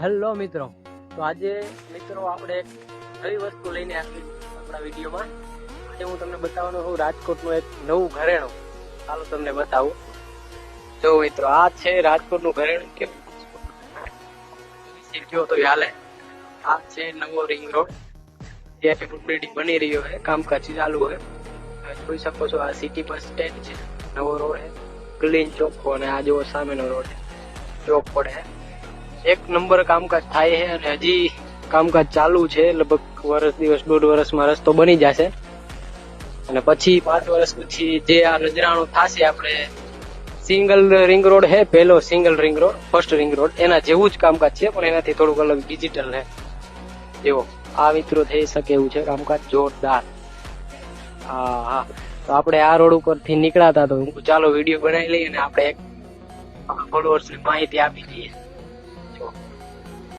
Hello મિત્રો, તો આજે મિત્રો આપણે એક નવી વસ્તુ લઈને આવી આપણા વિડીયોમાં. આજે હું તમને બતાવવાનો છું રાજકોટનું એક નવું ઘરેણું. ચાલો તમને બતાવું. જો મિત્રો, આ છે રાજકોટનું ઘરેણું. કેવું જો તો હાલે. આ છે નવો રિંગ રોડ, જે બિલ્ડિંગ બની રહ્યો છે, કામકાજ ચાલુ છે. જોઈ શકો છો, આ સિટી બસ સ્ટેન્ડ છે, નવો રોડ છે, ક્લીન ચોખ્ખો. અને આ જો સામેનો રોડ છે, ચોક પડે છે. એક નંબર કામકાજ થાય છે અને હજી કામકાજ ચાલુ છે. લગભગ વર્ષ દિવસ 1.5 વર્ષમાં રસ્તો બની જશે અને પછી 5 વર્ષ પછી જે આ નજરાણું થશે, આપણે સિંગલ રિંગ રોડ છે, પહેલો single ring road, first ring road, એના જેવું જ કામકાજ છે, પણ એનાથી થોડુંક અલગ ડિજિટલ છે. એવો આ મિત્રો થઈ શકે એવું છે કામકાજ જોરદાર. હા, તો આપણે આ રોડ ઉપરથી નીકળ્યા હતા, તો હું ચાલો વિડીયો બનાવી લઈએ અને આપણે એક ફોલોઅર્સને માહિતી આપી દઈએ.